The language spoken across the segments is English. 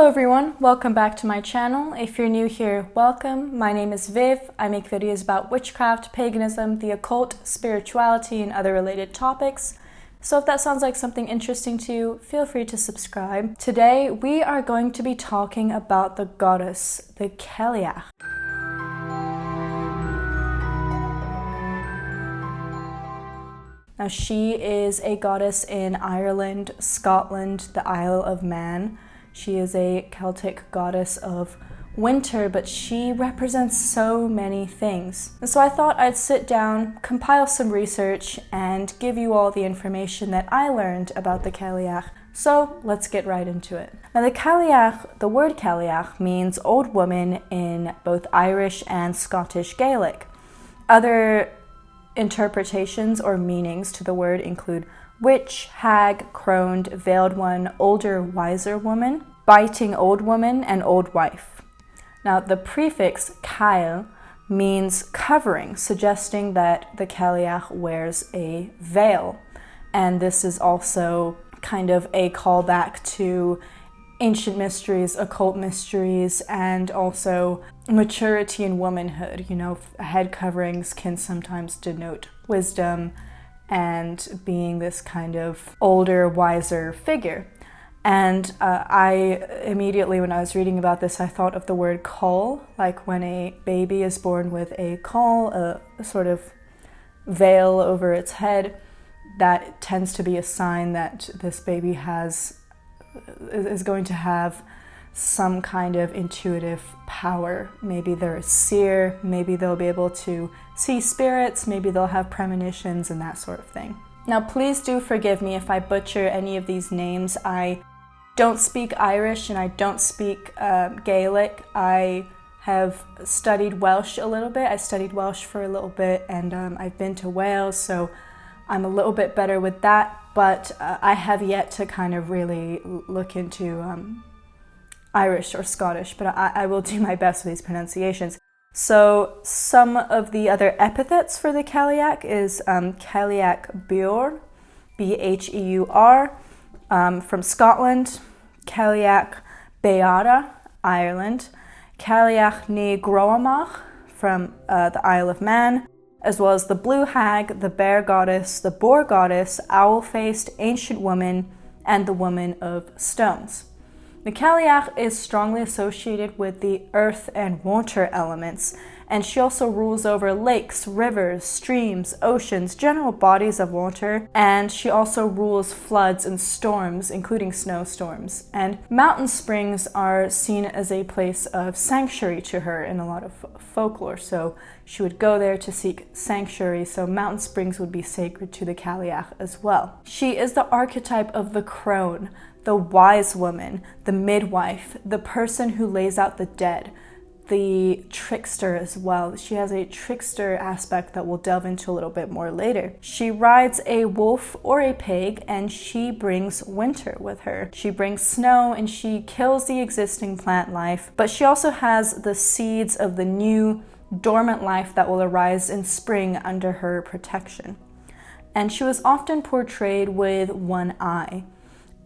Hello everyone, welcome back to my channel. If you're new here, welcome. My name is Viv. I make videos about witchcraft, paganism, the occult, spirituality, and other related topics. So if that sounds like something interesting to you, feel free to subscribe. Today we are going to be talking about the goddess, the Cailleach. Now she is a goddess in Ireland, Scotland, the Isle of Man. She is a Celtic goddess of winter, but she represents so many things. And so I thought I'd sit down, compile some research, and give you all the information that I learned about the Cailleach. So let's get right into it. Now the Cailleach, the word Cailleach means old woman in both Irish and Scottish Gaelic. Other interpretations or meanings to the word include witch, hag, crone, veiled one, older, wiser woman, biting old woman, and old wife. Now the prefix cailleach means covering, suggesting that the Cailleach wears a veil. And this is also kind of a callback to ancient mysteries, occult mysteries, and also maturity in womanhood. You know, head coverings can sometimes denote wisdom and being this kind of older, wiser figure. And I immediately, when I was reading about this, I thought of the word caul, like when a baby is born with a caul, a sort of veil over its head. That tends to be a sign that this baby is going to have some kind of intuitive power. Maybe they're a seer, maybe they'll be able to see spirits, maybe they'll have premonitions and that sort of thing. Now please do forgive me if I butcher any of these names. I don't speak Irish and I don't speak Gaelic. I have studied Welsh a little bit. I studied Welsh for a little bit, and I've been to Wales, so I'm a little bit better with that, but I have yet to kind of really look into Irish or Scottish, but I will do my best with these pronunciations. So some of the other epithets for the Cailleach is Cailleach Bheur, B-H-E-U-R, from Scotland, Cailleach Beara, Ireland, Cailleach ℬ𝔢𝔫𝔢 from the Isle of Man, as well as the blue hag, the bear goddess, the boar goddess, owl-faced, ancient woman, and the woman of stones. The Cailleach is strongly associated with the earth and water elements, and she also rules over lakes, rivers, streams, oceans, general bodies of water, and she also rules floods and storms, including snowstorms. And mountain springs are seen as a place of sanctuary to her in a lot of folklore, so she would go there to seek sanctuary, so mountain springs would be sacred to the Cailleach as well. She is the archetype of the crone, the wise woman, the midwife, the person who lays out the dead, the trickster as well. She has a trickster aspect that we'll delve into a little bit more later. She rides a wolf or a pig, and she brings winter with her. She brings snow and she kills the existing plant life, but she also has the seeds of the new dormant life that will arise in spring under her protection. And she was often portrayed with one eye.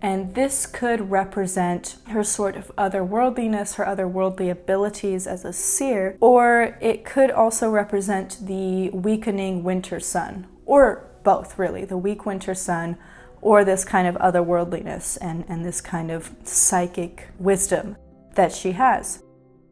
And this could represent her sort of otherworldliness, her otherworldly abilities as a seer, or it could also represent the weakening winter sun, or both really, the weak winter sun, or this kind of otherworldliness and this kind of psychic wisdom that she has.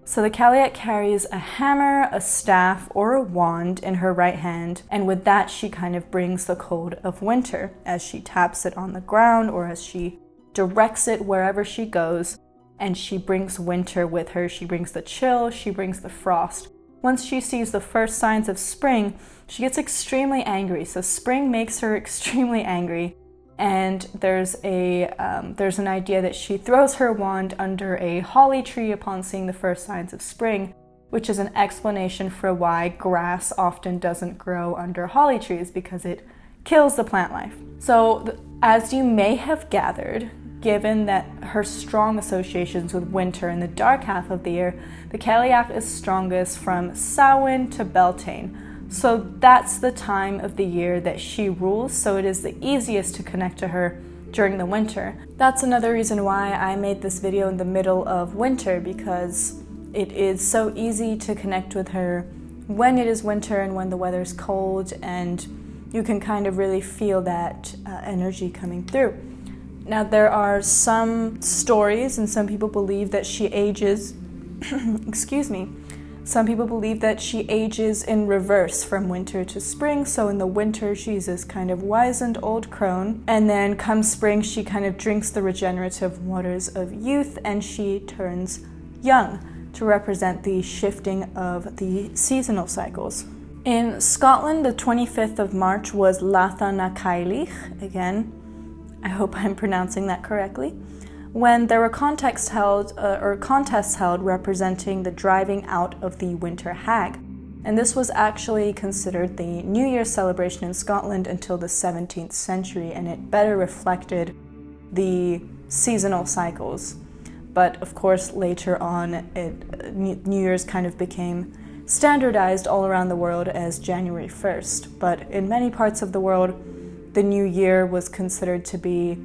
So the Cailleach carries a hammer, a staff, or a wand in her right hand, and with that she kind of brings the cold of winter as she taps it on the ground or as she directs it wherever she goes, and she brings winter with her. She brings the chill, she brings the frost. Once she sees the first signs of spring, she gets extremely angry. So spring makes her extremely angry. And there's an idea that she throws her wand under a holly tree upon seeing the first signs of spring, which is an explanation for why grass often doesn't grow under holly trees, because it kills the plant life. So as you may have gathered, given that her strong associations with winter in the dark half of the year, the Cailleach is strongest from Samhain to Beltane. So that's the time of the year that she rules, so it is the easiest to connect to her during the winter. That's another reason why I made this video in the middle of winter, because it is so easy to connect with her when it is winter and when the weather's cold, and you can kind of really feel that energy coming through. Now, there are some stories, and some people believe that she ages, excuse me, some people believe that she ages in reverse from winter to spring. So in the winter, she's this kind of wizened old crone, and then come spring, she kind of drinks the regenerative waters of youth, and she turns young to represent the shifting of the seasonal cycles. In Scotland, the 25th of March was ℏ𝔫𝔢𝔠𝔱 𝔐𝔤, again, I hope I'm pronouncing that correctly, when there were contests held representing the driving out of the winter hag. And this was actually considered the New Year's celebration in Scotland until the 17th century, and it better reflected the seasonal cycles. But of course, later on, New Year's kind of became standardized all around the world as January 1st. But in many parts of the world, the new year was considered to be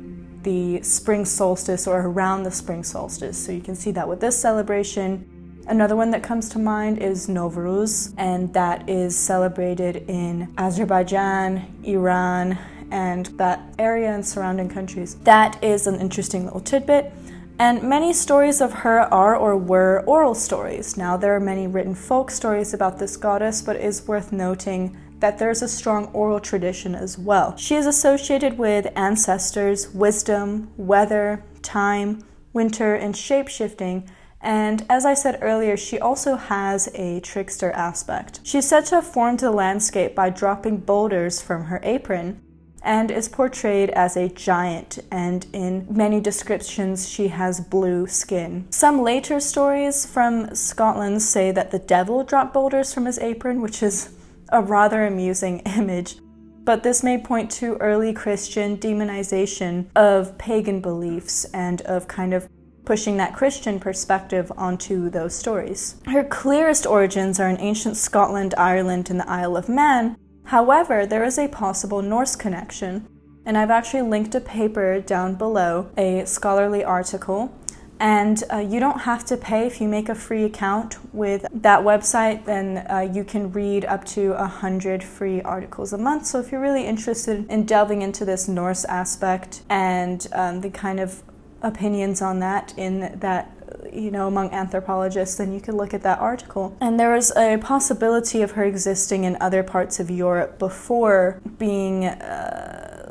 the spring solstice or around the spring solstice. So you can see that with this celebration. Another one that comes to mind is Nowruz, and that is celebrated in Azerbaijan, Iran, and that area and surrounding countries. That is an interesting little tidbit. And many stories of her are or were oral stories. Now, there are many written folk stories about this goddess, but it is worth noting that there's a strong oral tradition as well. She is associated with ancestors, wisdom, weather, time, winter, and shape-shifting. And as I said earlier, she also has a trickster aspect. She's said to have formed the landscape by dropping boulders from her apron, and is portrayed as a giant, and in many descriptions she has blue skin. Some later stories from Scotland say that the devil dropped boulders from his apron, which is a rather amusing image, but this may point to early Christian demonization of pagan beliefs and of kind of pushing that Christian perspective onto those stories. Her clearest origins are in ancient Scotland, Ireland, and the Isle of Man. However, there is a possible Norse connection, and I've actually linked a paper down below, a scholarly article, and you don't have to pay. If you make a free account with that website, then you can read up to 100 free articles a month. So if you're really interested in delving into this Norse aspect and the kind of opinions on that in that, among anthropologists, then you could look at that article. And there is a possibility of her existing in other parts of Europe before being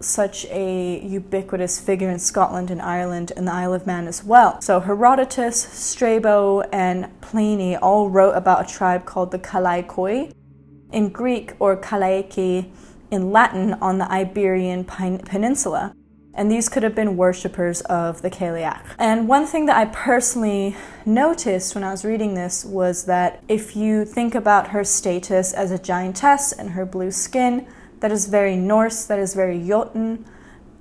such a ubiquitous figure in Scotland and Ireland and the Isle of Man as well. So Herodotus, Strabo, and Pliny all wrote about a tribe called the ℏ𝔫𝔤 in Greek, or ℏ𝔫𝔤 in Latin, on the Iberian Peninsula. And these could have been worshippers of the Cailleach. And one thing that I personally noticed when I was reading this was that if you think about her status as a giantess and her blue skin, that is very Norse, that is very Jotun,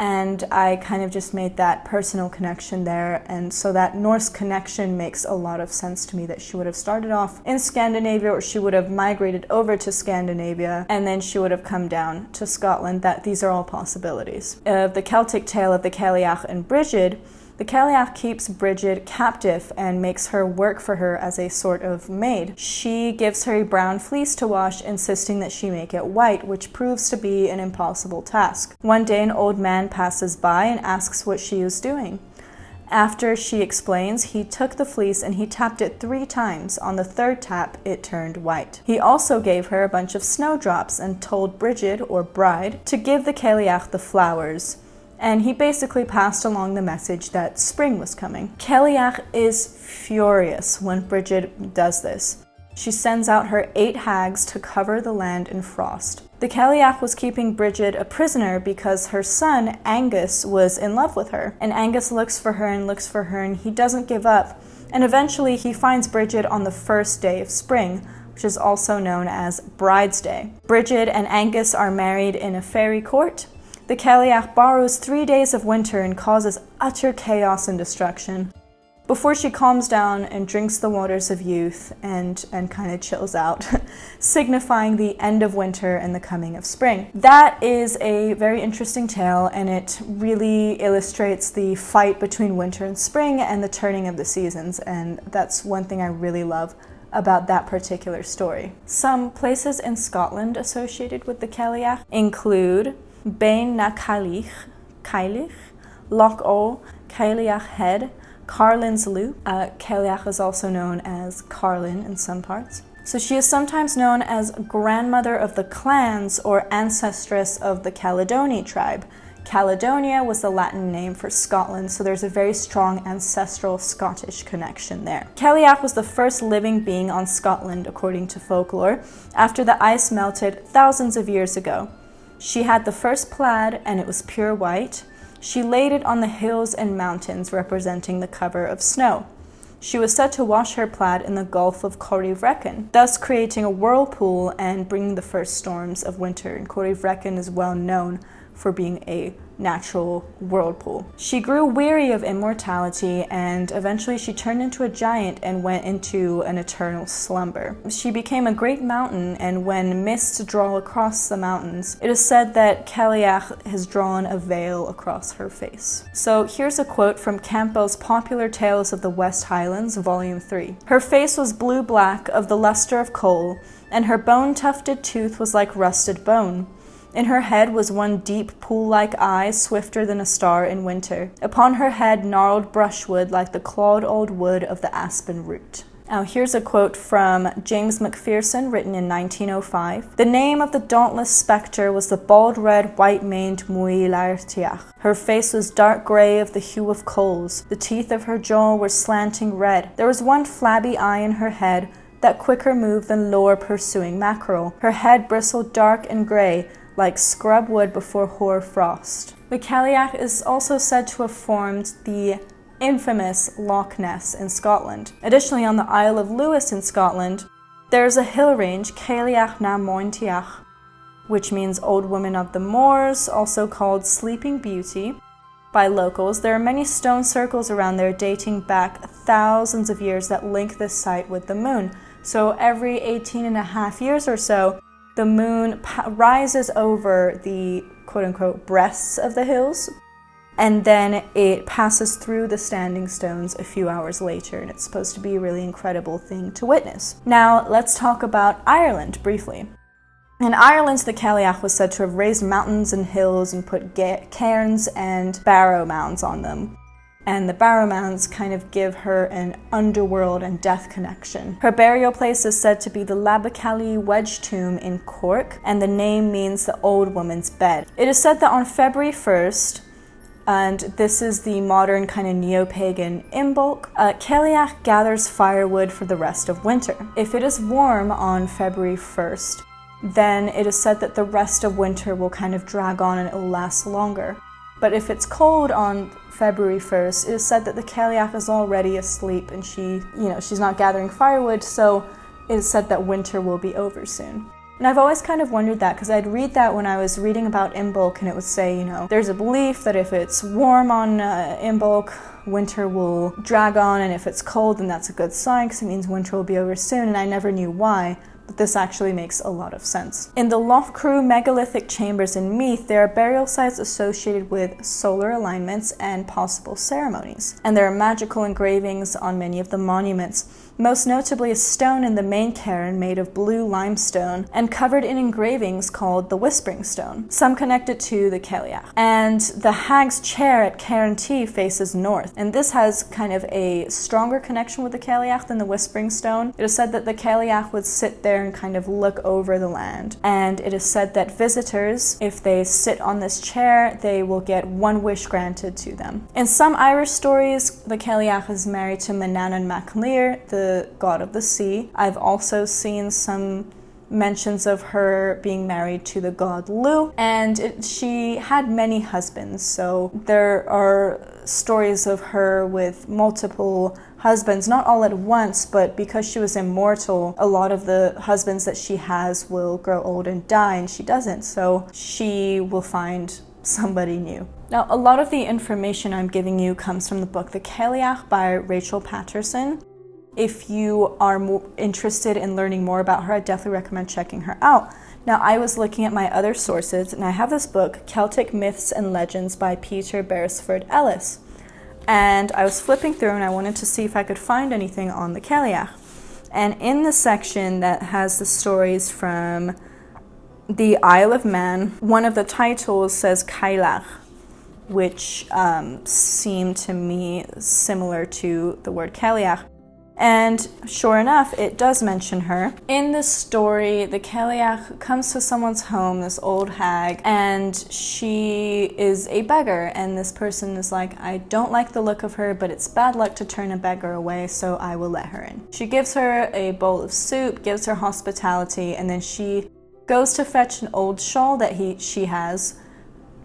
and I kind of just made that personal connection there. And so that Norse connection makes a lot of sense to me, that she would have started off in Scandinavia, or she would have migrated over to Scandinavia, and then she would have come down to Scotland. That these are all possibilities. The Celtic tale of the Cailleach and Brigid, the Cailleach keeps Brigid captive and makes her work for her as a sort of maid. She gives her a brown fleece to wash, insisting that she make it white, which proves to be an impossible task. One day an old man passes by and asks what she is doing. After she explains, he took the fleece and he tapped it 3 times. On the 3rd tap, it turned white. He also gave her a bunch of snowdrops and told Brigid, or bride, to give the Cailleach the flowers. And he basically passed along the message that spring was coming. Cailleach is furious when Brigid does this. She sends out her 8 hags to cover the land in frost. The Cailleach was keeping Brigid a prisoner because her son, Angus, was in love with her. And Angus looks for her and looks for her, and he doesn't give up. And eventually he finds Brigid on the 1st day of spring, which is also known as Bride's Day. Brigid and Angus are married in a fairy court. The Cailleach borrows 3 days of winter and causes utter chaos and destruction. before she calms down and drinks the waters of youth and kind of chills out, signifying the end of winter and the coming of spring. That is a very interesting tale, and it really illustrates the fight between winter and spring and the turning of the seasons, and that's one thing I really love about that particular story. Some places in Scotland associated with the Cailleach include Bain na Cailleach, ℏ𝔬𝔫𝔫𝔢𝔠𝔱 𝔐𝔬𝔢𝔫𝔢 Carlin's Loop. Cailleach is also known as Carlin in some parts. So she is sometimes known as grandmother of the clans or ancestress of the Caledoni tribe. Caledonia was the Latin name for Scotland, so there's a very strong ancestral Scottish connection there. Cailleach was the first living being on Scotland, according to folklore, after the ice melted thousands of years ago. She had the first plaid, and it was pure white. She laid it on the hills and mountains, representing the cover of snow. She was said to wash her plaid in the Gulf of ℐ𝔬𝔫𝔫𝔢𝔠 thus creating a whirlpool and bringing the first storms of winter. And ℐ𝔬𝔫𝔢𝔠 is well known for being a natural whirlpool. She grew weary of immortality, and eventually she turned into a giant and went into an eternal slumber. She became a great mountain, and when mists draw across the mountains, it is said that Cailleach has drawn a veil across her face. So here's a quote from Campbell's Popular Tales of the West Highlands, Volume 3. Her face was blue-black of the luster of coal, and her bone-tufted tooth was like rusted bone. In her head was one deep pool-like eye, swifter than a star in winter. Upon her head gnarled brushwood like the clawed old wood of the aspen root. Now here's a quote from James Macpherson, written in 1905. The name of the dauntless spectre was the bald-red, white-maned ℐ𝔬𝔫𝔢𝔫𝔢𝔫. Her face was dark grey of the hue of coals. The teeth of her jaw were slanting red. There was one flabby eye in her head that quicker moved than lure pursuing mackerel. Her head bristled dark and grey, like scrub wood before hoar frost. The Cailleach is also said to have formed the infamous Loch Ness in Scotland. Additionally, on the Isle of Lewis in Scotland, there is a hill range, ℐ𝔬𝔫𝔢𝔫𝔢𝔫𝔢𝔫𝔢𝔫𝔢𝔫𝔢𝔫𝔢𝔫𝔢𝔫𝔢𝔫𝔢𝔫𝔢𝔫𝔢𝔫𝔢𝔫𝔢𝔫𝔢𝔫𝔢𝔫𝔢𝔫 which means old woman of the moors, also called Sleeping Beauty by locals. There are many stone circles around there dating back thousands of years that link this site with the moon. So every 18.5 years or so, the moon rises over the quote-unquote breasts of the hills, and then it passes through the standing stones a few hours later, and it's supposed to be a really incredible thing to witness. Now, let's talk about Ireland briefly. In Ireland, the Cailleach was said to have raised mountains and hills and put cairns and barrow mounds on them. And the barrow mounds kind of give her an underworld and death connection. Her burial place is said to be the ℑ𝔫𝔫𝔢𝔫 wedge tomb in Cork, and the name means the old woman's bed. It is said that on February 1st, and this is the modern kind of neo-pagan Imbolc, Cailleach gathers firewood for the rest of winter. If it is warm on February 1st, then it is said that the rest of winter will kind of drag on and it will last longer. But if it's cold on February 1st, it is said that the Cailleach is already asleep and she's not gathering firewood, so it is said that winter will be over soon. And I've always kind of wondered that, because I'd read that when I was reading about Imbolc, and it would say, there's a belief that if it's warm on Imbolc, winter will drag on, and if it's cold, then that's a good sign, because it means winter will be over soon, and I never knew why. But this actually makes a lot of sense. In the Loughcrew megalithic chambers in Meath, there are burial sites associated with solar alignments and possible ceremonies. And there are magical engravings on many of the monuments, most notably a stone in the main cairn made of blue limestone and covered in engravings called the Whispering Stone, some connected to the Cailleach. And the hag's chair at Cairntee faces north, and this has kind of a stronger connection with the Cailleach than the Whispering Stone. It is said that the Cailleach would sit there and kind of look over the land, and it is said that visitors, if they sit on this chair, they will get one wish granted to them. In some Irish stories, the Cailleach is married to Manannán mac Lir, the god of the sea. I've also seen some mentions of her being married to the god Lu, and she had many husbands, so there are stories of her with multiple husbands, not all at once, but because she was immortal, a lot of the husbands that she has will grow old and die, and she doesn't, so she will find somebody new. Now, a lot of the information I'm giving you comes from the book The Cailleach by Rachel Patterson. If you are interested in learning more about her, I definitely recommend checking her out. Now, I was looking at my other sources, and I have this book, Celtic Myths and Legends by Peter Beresford Ellis. And I was flipping through, and I wanted to see if I could find anything on the Cailleach. And in the section that has the stories from the Isle of Man, one of the titles says Cailleach, which seemed to me similar to the word Cailleach. And sure enough, it does mention her. In this story, the Cailleach comes to someone's home, this old hag, and she is a beggar. And this person is like, I don't like the look of her, but it's bad luck to turn a beggar away, so I will let her in. She gives her a bowl of soup, gives her hospitality, and then she goes to fetch an old shawl that she has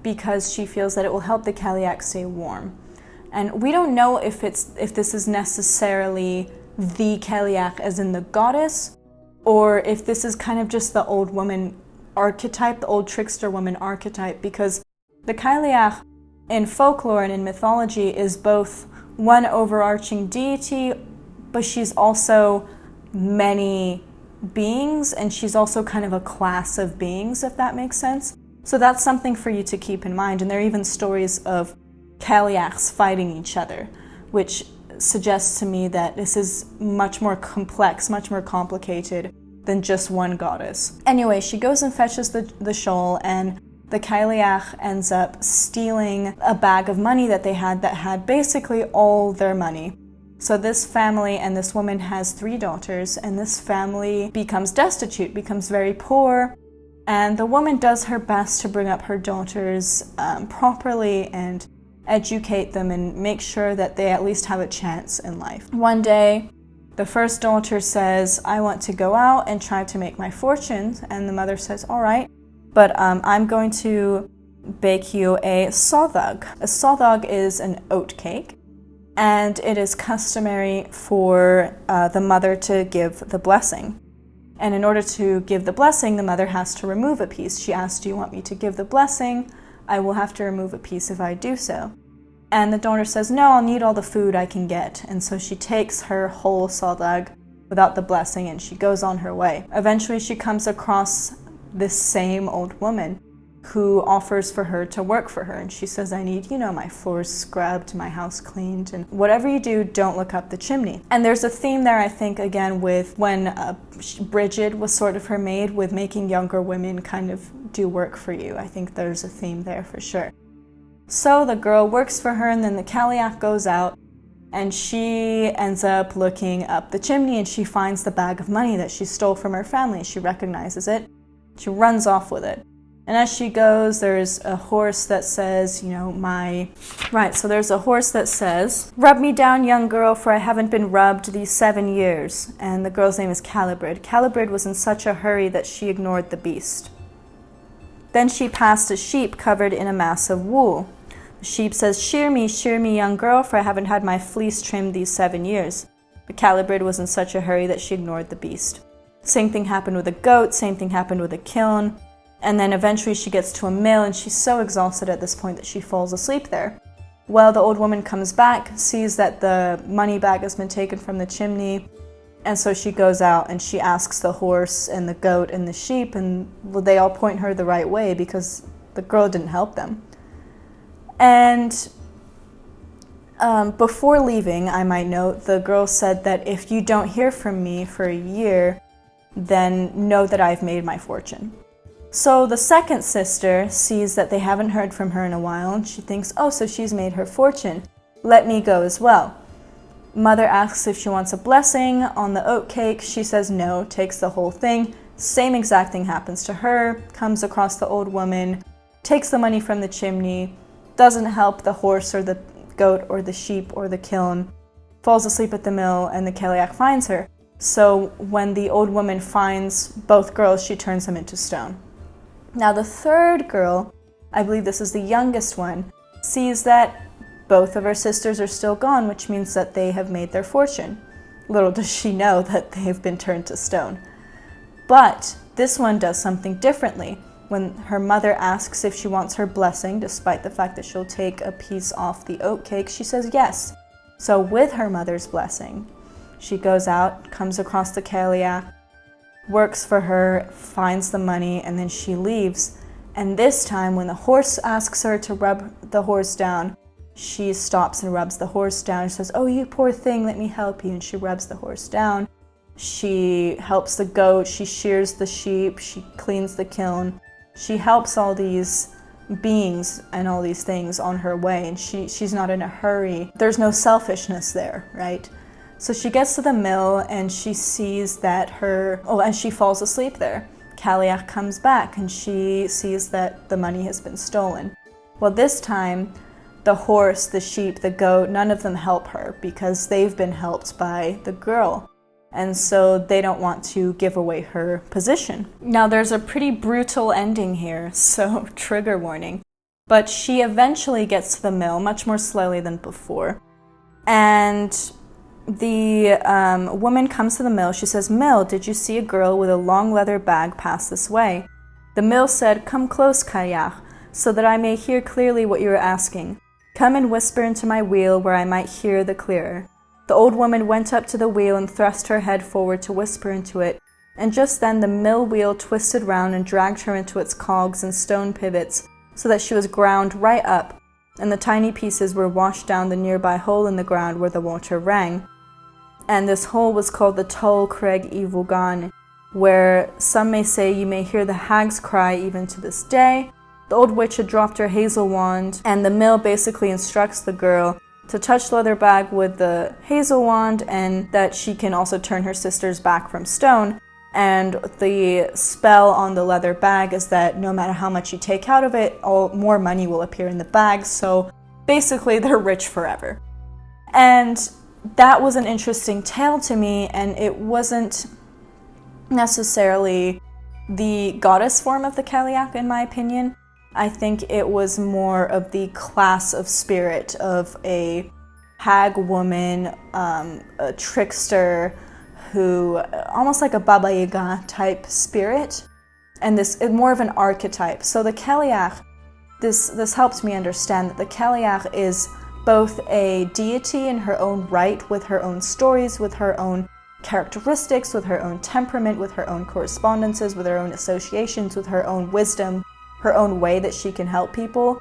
because she feels that it will help the Cailleach stay warm. And we don't know if this is necessarily the Cailleach as in the goddess, or if this is kind of just the old woman archetype, the old trickster woman archetype, because the Cailleach in folklore and in mythology is both one overarching deity, but she's also many beings, and she's also kind of a class of beings, if that makes sense. So that's something for you to keep in mind. And there are even stories of Cailleachs fighting each other, which suggests to me that this is much more complex, much more complicated than just one goddess. Anyway, she goes and fetches the shawl, and the Cailleach ends up stealing a bag of money that they had that had basically all their money. So this family and this woman has 3 daughters, and this family becomes destitute, becomes very poor, and the woman does her best to bring up her daughters properly and educate them and make sure that they at least have a chance in life. One day, the first daughter says, I want to go out and try to make my fortune, and the mother says, all right, but I'm going to bake you a ℐ𝔬𝔢. A ℐ𝔬𝔢 is an oat cake, and it is customary for the mother to give the blessing. And in order to give the blessing, the mother has to remove a piece. She asks, do you want me to give the blessing? I will have to remove a piece if I do so. And the daughter says, no, I'll need all the food I can get. And so she takes her whole ℐ𝔬𝔢 without the blessing, and she goes on her way. Eventually she comes across this same old woman who offers for her to work for her. And she says, I need, my floors scrubbed, my house cleaned, and whatever you do, don't look up the chimney. And there's a theme there, I think, again, with when Bridget was sort of her maid, with making younger women kind of do work for you. I think there's a theme there for sure. So the girl works for her, and then the Cailleach goes out, and she ends up looking up the chimney, and she finds the bag of money that she stole from her family. She recognizes it. She runs off with it. And as she goes, there's a horse that says, so there's a horse that says, rub me down, young girl, for I haven't been rubbed these 7 years. And the girl's name is Calibryd. Calibryd was in such a hurry that she ignored the beast. Then she passed a sheep covered in a mass of wool. The sheep says, shear me, young girl, for I haven't had my fleece trimmed these 7 years. But Calibryd was in such a hurry that she ignored the beast. Same thing happened with a goat, same thing happened with a kiln. And then eventually she gets to a mill, and she's so exhausted at this point that she falls asleep there. Well, the old woman comes back, sees that the money bag has been taken from the chimney, and so she goes out and she asks the horse and the goat and the sheep, and they all point her the right way because the girl didn't help them. And before leaving, I might note, the girl said that if you don't hear from me for a year, then know that I've made my fortune. So the second sister sees that they haven't heard from her in a while, and she thinks, oh, so she's made her fortune. Let me go as well. Mother asks if she wants a blessing on the oat cake. She says no, takes the whole thing. Same exact thing happens to her, comes across the old woman, takes the money from the chimney, doesn't help the horse or the goat or the sheep or the kiln, falls asleep at the mill, and the Cailleach finds her. So when the old woman finds both girls, she turns them into stone. Now the third girl, I believe this is the youngest one, sees that both of her sisters are still gone, which means that they have made their fortune. Little does she know that they have been turned to stone. But this one does something differently. when her mother asks if she wants her blessing, despite the fact that she'll take a piece off the oat cake, she says yes. So with her mother's blessing, she goes out, comes across the Cailleach, works for her, finds the money, and then she leaves. And this time, when the horse asks her to rub the horse down, she stops and rubs the horse down. She says, "Oh, you poor thing, let me help you." And she rubs the horse down. She helps the goat, she shears the sheep, she cleans the kiln. She helps all these beings and all these things on her way, and she's not in a hurry. There's no selfishness there, right? So she gets to the mill and she sees that and she falls asleep there. Cailleach comes back and she sees that the money has been stolen. Well, this time, the horse, the sheep, the goat, none of them help her because they've been helped by the girl. And so they don't want to give away her position. Now there's a pretty brutal ending here, so trigger warning. But she eventually gets to the mill, much more slowly than before. And the woman comes to the mill. She says, "Mill, did you see a girl with a long leather bag pass this way?" The mill said, "Come close, Cailleach, so that I may hear clearly what you are asking. Come and whisper into my wheel where I might hear the clearer." The old woman went up to the wheel and thrust her head forward to whisper into it, and just then the mill wheel twisted round and dragged her into its cogs and stone pivots, so that she was ground right up, and the tiny pieces were washed down the nearby hole in the ground where the water rang. And this hole was called the ℑ𝔬𝔫𝔫𝔢𝔠, where some may say you may hear the hag's cry even to this day. The old witch had dropped her hazel wand, and the mill basically instructs the girl to touch the leather bag with the hazel wand, and that she can also turn her sisters back from stone. And the spell on the leather bag is that no matter how much you take out of it, more money will appear in the bag, so basically they're rich forever. And that was an interesting tale to me, and it wasn't necessarily the goddess form of the Cailleach, in my opinion. I think it was more of the class of spirit of a hag woman, a trickster, who almost like a Baba Yaga type spirit, and this is more of an archetype. So the Cailleach, this helped me understand that the Cailleach is both a deity in her own right, with her own stories, with her own characteristics, with her own temperament, with her own correspondences, with her own associations, with her own wisdom, her own way that she can help people,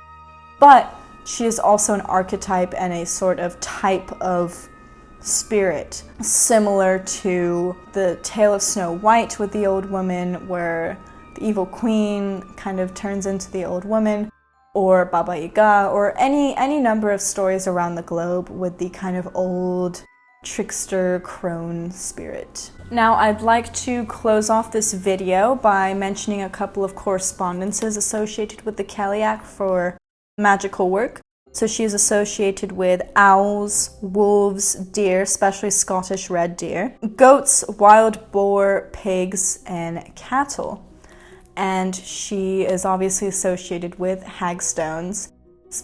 but she is also an archetype and a sort of type of spirit, similar to the tale of Snow White with the old woman, where the evil queen kind of turns into the old woman, or Baba Yaga, or any number of stories around the globe with the kind of old trickster crone spirit. Now I'd like to close off this video by mentioning a couple of correspondences associated with the Cailleach for magical work. So she is associated with owls, wolves, deer, especially Scottish red deer, goats, wild boar, pigs, and cattle. And she is obviously associated with hagstones,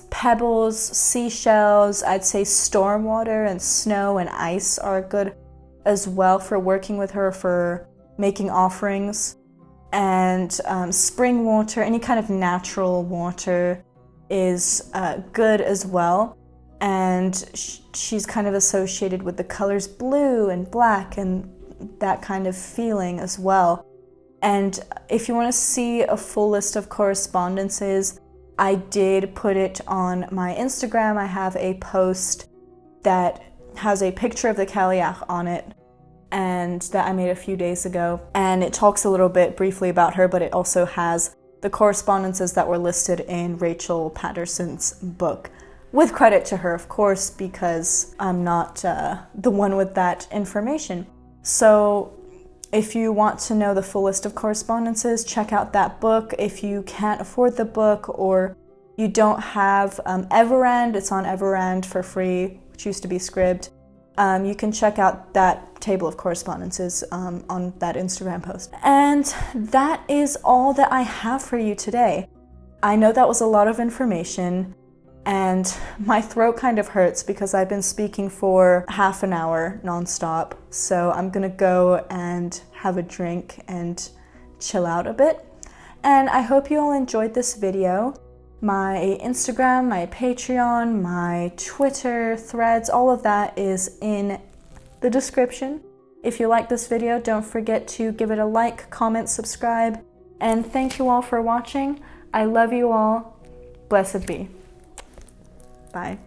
pebbles, seashells. I'd say storm water and snow and ice are good as well for working with her for making offerings. And spring water, any kind of natural water is good as well. And she's kind of associated with the colors blue and black and that kind of feeling as well. And if you want to see a full list of correspondences, I did put it on my Instagram. I have a post that has a picture of the Cailleach on it, and that I made a few days ago. And it talks a little bit briefly about her, but it also has the correspondences that were listed in Rachel Patterson's book. With credit to her, of course, because I'm not the one with that information. So if you want to know the full list of correspondences, check out that book. If you can't afford the book or you don't have Everand, it's on Everand for free, which used to be Scribd. You can check out that table of correspondences on that Instagram post. And that is all that I have for you today. I know that was a lot of information, and my throat kind of hurts because I've been speaking for half an hour nonstop. So I'm gonna go and have a drink and chill out a bit. And I hope you all enjoyed this video. My Instagram, my Patreon, my Twitter, Threads, all of that is in the description. If you like this video, don't forget to give it a like, comment, subscribe, and thank you all for watching. I love you all. Blessed be. Bye.